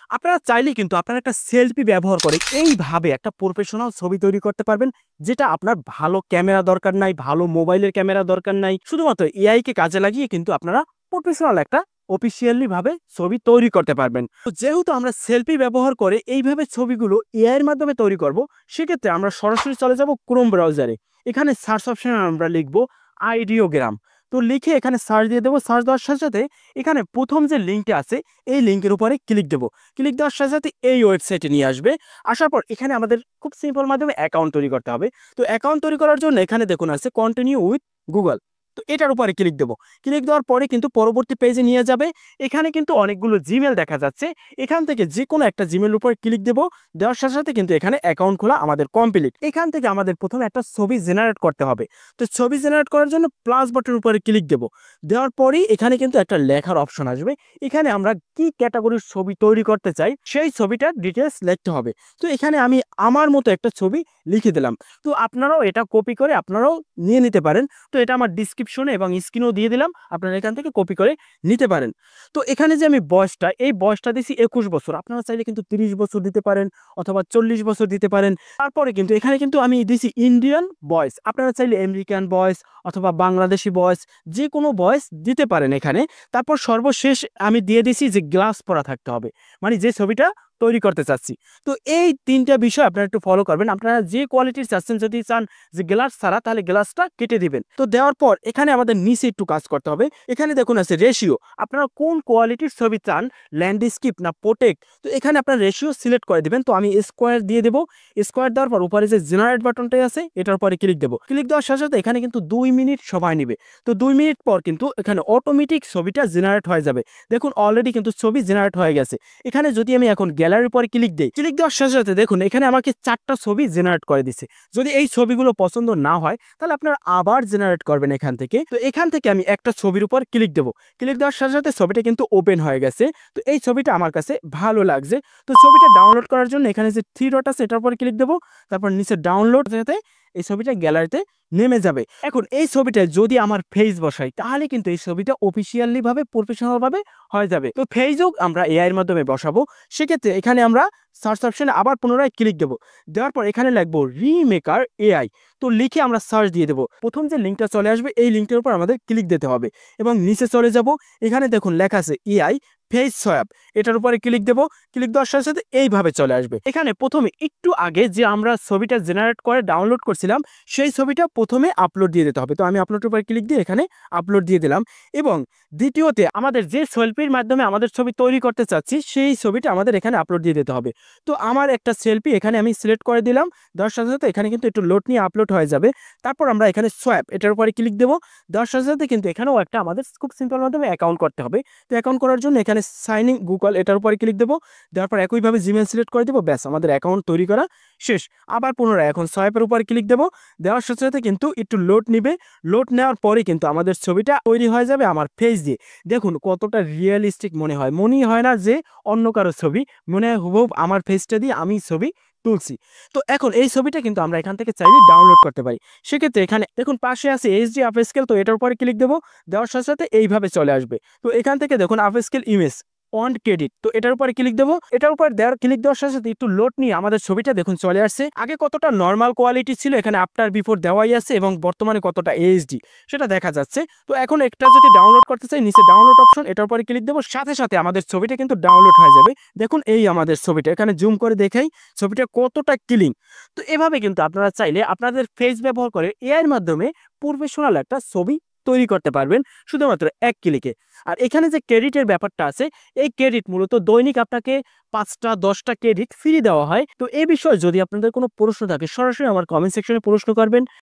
আপনারা চাইলে কিন্তু আপনারা একটা সেলফি ব্যবহার করে এইভাবে একটা প্রফেশনাল ছবি তৈরি করতে পারবেন, যেটা আপনার ভালো ক্যামেরা দরকার নাই, ভালো মোবাইলের ক্যামেরা দরকার নাই, শুধুমাত্র এআই কে কাজে লাগিয়ে কিন্তু আপনারা প্রফেশনাল একটা অফিসিয়ালি ভাবে ছবি তৈরি করতে পারবেন। তো যেহেতু আমরা সেলফি ব্যবহার করে এইভাবে ছবিগুলো এআই এর মাধ্যমে তৈরি করব, সেক্ষেত্রে আমরা সরাসরি চলে যাব ক্রোম ব্রাউজারে। এখানে সার্চ অপশনে আমরা লিখবো আইডিওগ্রাম। তো লিখে এখানে সার্চ দিয়ে দেবো। সার্চ দেওয়ার সাথে সাথে এখানে প্রথম যে লিঙ্কটা আছে এই লিঙ্কের উপরে ক্লিক দেবো। ক্লিক দেওয়ার সাথে সাথে এই ওয়েবসাইটে নিয়ে আসবে। আসার পর এখানে আমাদের খুব সিম্পল মাধ্যমে অ্যাকাউন্ট তৈরি করতে হবে। তো অ্যাকাউন্ট তৈরি করার জন্য এখানে দেখুন আছে কন্টিনিউ উইথ গুগল। তো এটার উপরে ক্লিক দেবো। ক্লিক দেওয়ার পরে কিন্তু পরবর্তী পেজে নিয়ে যাবে। এখানে কিন্তু অনেকগুলো জিমেল দেখা যাচ্ছে। এখান থেকে যে কোনো একটা জিমেল উপরে ক্লিক দেবো। দেওয়ার সাথে সাথে কিন্তু এখানে অ্যাকাউন্ট খোলা আমাদের কমপ্লিট। এখান থেকে আমাদের প্রথমে একটা ছবি জেনারেট করতে হবে। তো ছবি জেনারেট করার জন্য প্লাস বাটনের উপরে ক্লিক দেবো। দেওয়ার পরেই এখানে কিন্তু একটা লেখার অপশন আসবে। এখানে আমরা কি ক্যাটাগরির ছবি তৈরি করতে চাই সেই ছবিটার ডিটেলস লিখতে হবে। তো এখানে আমি আমার মতো একটা ছবি লিখে দিলাম। তো আপনারাও এটা কপি করে আপনারাও নিয়ে নিতে পারেন। তো এটা আমার ডিসক্রিপশনে এবং স্ক্রিনেও দিয়ে দিলাম, আপনারা এখান থেকে কপি করে নিতে পারেন। তো এখানে যে আমি বয়সটা, এই বয়সটা দিছি 21 বছর। আপনারা চাইলে কিন্তু 30 বছর দিতে পারেন অথবা 40 বছর দিতে পারেন। তারপরে কিন্তু এখানে কিন্তু আমি দিছি ইন্ডিয়ান বয়স। আপনারা চাইলে আমেরিকান বয়স অথবা বাংলাদেশি বয়স, যে কোনো বয়স দিতে পারেন এখানে। তারপর সর্বশেষ আমি দিয়ে দিছি যে গ্লাস পরা থাকতে হবে, মানে যে ছবিটা তৈরি করতে চাচ্ছি। তো এই তিনটা বিষয় আপনারা একটু ফলো করবেন। আপনারা যে কোয়ালিটির চাচ্ছেন, যদি চান যে গ্লাস ছাড়া, তাহলে গ্লাসটা কেটে দিবেন। তো দেওয়ার পর এখানে আমাদের নিচে একটু কাজ করতে হবে। এখানে দেখুন আছে রেশিও। আপনারা কোন কোয়ালিটির ছবি চান, ল্যান্ডস্কেপ না পোর্ট্রেট, তো এখানে আপনার রেশিও সিলেক্ট করে দিবেন। তো আমি স্কোয়ার দিয়ে দেবো। স্কোয়ার দেওয়ার পর উপরে যে জেনারেট বাটনটাই আছে এটার উপরে ক্লিক দেবো। ক্লিক দেওয়ার সাথে সাথে এখানে কিন্তু 2 মিনিট সময় নেবে। তো 2 মিনিট পর কিন্তু এখানে অটোমেটিক ছবিটা জেনারেট হয়ে যাবে। দেখুন অলরেডি কিন্তু ছবি জেনারেট হয়ে গেছে। এখানে যদি আমি এখন গ্যালারির পরে ক্লিক দিই, ক্লিক দেওয়ার সাথে সাথে দেখুন এখানে আমাকে 4টা ছবি জেনারেট করে দিচ্ছে। যদি এই ছবিগুলো পছন্দ না হয় তাহলে আপনারা আবার জেনারেট করবেন এখান থেকে। তো এখান থেকে আমি একটা ছবির উপর ক্লিক দেবো। ক্লিক দেওয়ার সাথে সাথে ছবিটা কিন্তু ওপেন হয়ে গেছে। তো এই ছবিটা আমার কাছে ভালো লাগছে। তো ছবিটা ডাউনলোড করার জন্য এখানে যে 3 ডট আছে এটার উপর ক্লিক দেবো। তারপর নিচে ডাউনলোড যেতে এই ছবিটা গ্যালারিতে নেমে যাবে। এখন এই ছবিটায় যদি আমার ফেস বসাই তাহলে কিন্তু এই ছবিটা অফিসিয়ালি ভাবে প্রফেশনাল ভাবে হয়ে যাবে। তো ফেসও আমরা এআই এর মাধ্যমে বসাবো। সেক্ষেত্রে এখানে আমরা সার্চ অপশনে আবার পুনরায় ক্লিক দেবো। দেওয়ার পর এখানে লিখবো রিমেকার এআই। তো লিখে আমরা সার্চ দিয়ে দেবো। প্রথম যে লিঙ্কটা চলে আসবে এই লিঙ্কটার উপর আমাদের ক্লিক দিতে হবে এবং নিচে চলে যাব। এখানে দেখুন লেখা আছে এআই ফেস সোয়াপ, এটার উপরে ক্লিক দেবো। ক্লিক দেওয়ার সাথে সাথে এইভাবে চলে আসবে। এখানে প্রথমে একটু আগে যে আমরা ছবিটা জেনারেট করে ডাউনলোড করছিলাম সেই ছবিটা প্রথমে আপলোড দিয়ে দিতে হবে। তো আমি আপলোডের উপরে ক্লিক দিয়ে এখানে আপলোড দিয়ে দিলাম। এবং দ্বিতীয়তে আমাদের যে সেলফির মাধ্যমে আমাদের ছবি তৈরি করতে চাচ্ছি সেই ছবিটা আমাদের এখানে আপলোড দিয়ে দিতে হবে। তো আমার একটা সেলফি এখানে আমি সিলেক্ট করে দিলাম। দেওয়ার সাথে সাথে এখানে কিন্তু একটু লোড নিয়ে আপলোড হয়ে যাবে। তারপর আমরা এখানে সোয়াপ এটার উপরে ক্লিক দেবো। দেওয়ার সাথে সাথে কিন্তু এখানেও একটা আমাদের খুব সিম্পল মাধ্যমে অ্যাকাউন্ট করতে হবে। তো অ্যাকাউন্ট করার জন্য এখানে সাইন ইন গুগল এটার উপরে ক্লিক দেবো। দেওয়ার পর একইভাবে জিমেল সিলেক্ট করে দেবো। ব্যাস, আমাদের অ্যাকাউন্ট তৈরি করা শেষ। আবার পুনরায় এখন সোয়াপের উপরে ক্লিক দেবো। দেওয়ার সাথে সাথে কিন্তু একটু লোড নিবে। লোড নেওয়ার পরে কিন্তু আমাদের ছবিটা তৈরি হয়ে যাবে আমার ফেস দিয়ে। দেখুন কতটা রিয়েলিস্টিক মনে হয়। মনেই হয় না যে অন্য কারো ছবি, মনে হয় হুবহু আমার ফেসটা দিয়ে আমি ছবি তুলছি। তো এখন এই ছবিটা কিন্তু আমরা এখান থেকে চাইলে ডাউনলোড করতে পারি। সেক্ষেত্রে এখানে দেখুন পাশে আছে এইচডি আপস্কেল। তো এটার উপরে ক্লিক দেবো। দেওয়ার সাথে সাথে এইভাবে চলে আসবে। তো এখান থেকে দেখুন আপস্কেল ইমেজ অন ক্রেডিট, তো এটার উপরে ক্লিক দেবো। এটার উপর ক্লিক দেওয়ার সাথে সাথে একটু লোড নিয়ে আমাদের ছবিটা দেখুন চলে আসছে। আগে কতটা নর্মাল কোয়ালিটি ছিল এখানে আফটার বিফোর দেওয়াই আছে এবং বর্তমানে কতটা এইচডি সেটা দেখা যাচ্ছে। তো এখন একটা যদি ডাউনলোড করতে চাই নিচে ডাউনলোড অপশন এটার উপরে ক্লিক দেবো। সাথে সাথে আমাদের ছবিটা কিন্তু ডাউনলোড হয়ে যাবে। দেখুন এই আমাদের ছবিটা এখানে জুম করে দেখাই ছবিটা কতটা ক্লিন। তো এভাবে কিন্তু আপনারা চাইলে আপনাদের ফেস ব্যবহার করে এআই এর মাধ্যমে প্রফেশনাল একটা ছবি তৈরি করতে পারবেন শুধুমাত্র এক ক্লিকে। আর এখানে যে ক্রেডিটের ব্যাপারটা আছে, এই ক্রেডিট মূলত দৈনিক আপনাকে 5টা 10টা ক্রেডিট ফ্রি দেওয়া হয়। তো এই বিষয়ে যদি আপনাদের কোনো প্রশ্ন থাকে সরাসরি আমার কমেন্ট সেকশনে প্রশ্ন করবেন।